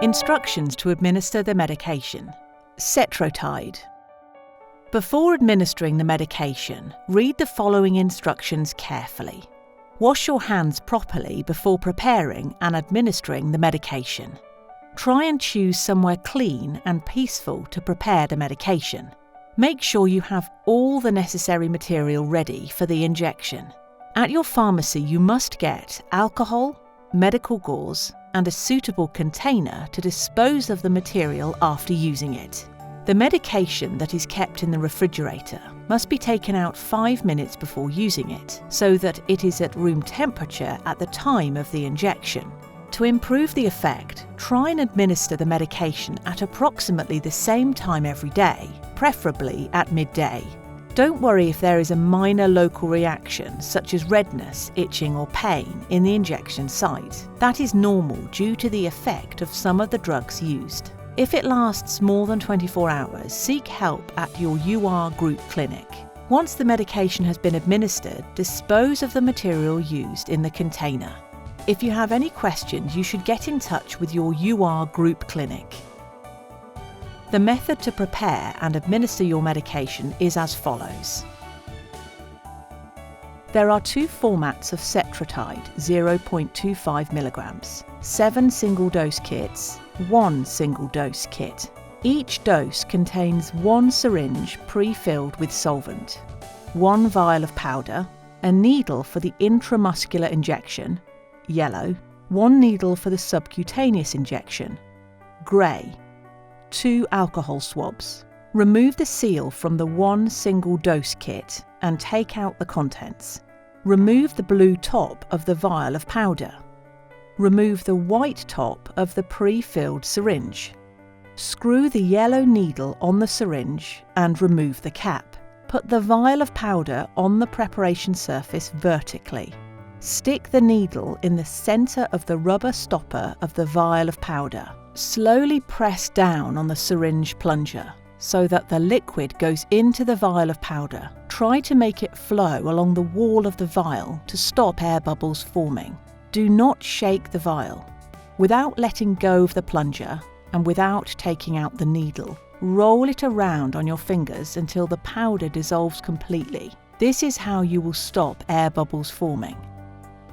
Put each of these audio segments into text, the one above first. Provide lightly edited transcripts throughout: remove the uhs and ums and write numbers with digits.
Instructions to administer the medication. Cetrotide. Before administering the medication, read the following instructions carefully. Wash your hands properly before preparing and administering the medication. Try and choose somewhere clean and peaceful to prepare the medication. Make sure you have all the necessary material ready for the injection. At your pharmacy, you must get alcohol, medical gauze, and a suitable container to dispose of the material after using it. The medication that is kept in the refrigerator must be taken out 5 minutes before using it, so that it is at room temperature at the time of the injection. To improve the effect, try and administer the medication at approximately the same time every day, preferably at midday. Don't worry if there is a minor local reaction, such as redness, itching or pain in the injection site. That is normal due to the effect of some of the drugs used. If it lasts more than 24 hours, seek help at your UR group clinic. Once the medication has been administered, dispose of the material used in the container. If you have any questions, you should get in touch with your UR group clinic. The method to prepare and administer your medication is as follows. There are 2 formats of Cetrotide 0.25 mg, 7 single-dose kits, 1 single-dose kit. Each dose contains 1 syringe pre-filled with solvent, 1 vial of powder, a needle for the intramuscular injection, yellow, 1 needle for the subcutaneous injection, grey, 2 alcohol swabs. Remove the seal from the 1 single-dose kit and take out the contents. Remove the blue top of the vial of powder. Remove the white top of the pre-filled syringe. Screw the yellow needle on the syringe and remove the cap. Put the vial of powder on the preparation surface vertically. Stick the needle in the centre of the rubber stopper of the vial of powder. Slowly press down on the syringe plunger so that the liquid goes into the vial of powder. Try to make it flow along the wall of the vial to stop air bubbles forming. Do not shake the vial. Without letting go of the plunger and without taking out the needle, roll it around on your fingers until the powder dissolves completely. This is how you will stop air bubbles forming.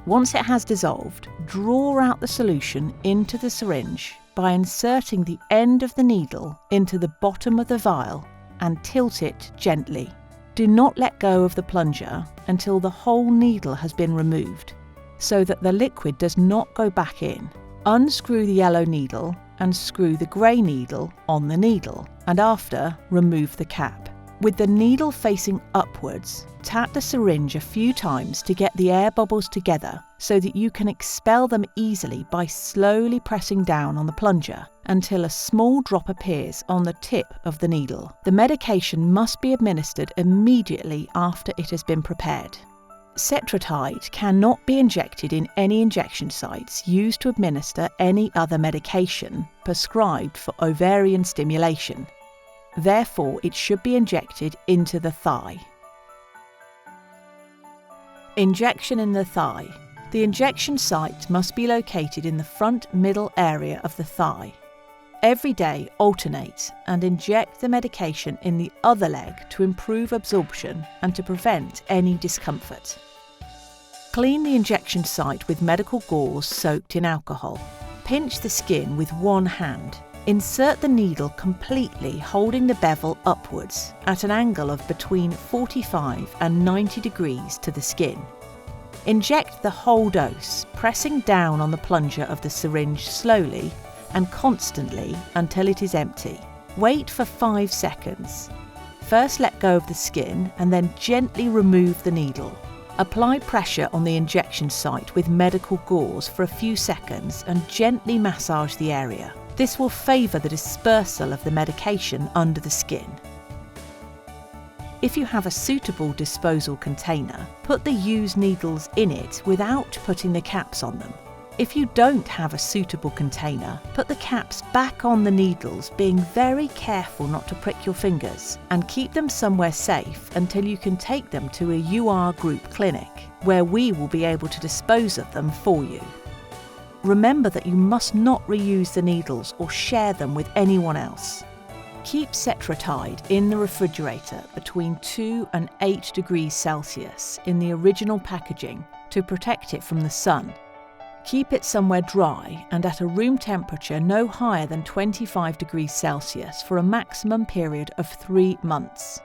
Once it has dissolved, draw out the solution into the syringe by inserting the end of the needle into the bottom of the vial and tilt it gently. Do not let go of the plunger until the whole needle has been removed, so that the liquid does not go back in. Unscrew the yellow needle and screw the grey needle on the needle, and after, remove the cap. With the needle facing upwards, tap the syringe a few times to get the air bubbles together so that you can expel them easily by slowly pressing down on the plunger until a small drop appears on the tip of the needle. The medication must be administered immediately after it has been prepared. Cetrotide cannot be injected in any injection sites used to administer any other medication prescribed for ovarian stimulation. Therefore, it should be injected into the thigh. Injection in the thigh. The injection site must be located in the front middle area of the thigh. Every day, alternate and inject the medication in the other leg to improve absorption and to prevent any discomfort. Clean the injection site with medical gauze soaked in alcohol. Pinch the skin with one hand. Insert the needle completely, holding the bevel upwards at an angle of between 45 and 90 degrees to the skin. Inject the whole dose, pressing down on the plunger of the syringe slowly and constantly until it is empty. Wait for 5 seconds. First let go of the skin and then gently remove the needle. Apply pressure on the injection site with medical gauze for a few seconds and gently massage the area. This will favour the dispersal of the medication under the skin. If you have a suitable disposal container, put the used needles in it without putting the caps on them. If you don't have a suitable container, put the caps back on the needles, being very careful not to prick your fingers, and keep them somewhere safe until you can take them to a UR group clinic, where we will be able to dispose of them for you. Remember that you must not reuse the needles or share them with anyone else. Keep Cetrotide in the refrigerator between 2 and 8 degrees Celsius in the original packaging to protect it from the sun. Keep it somewhere dry and at a room temperature no higher than 25 degrees Celsius for a maximum period of 3 months.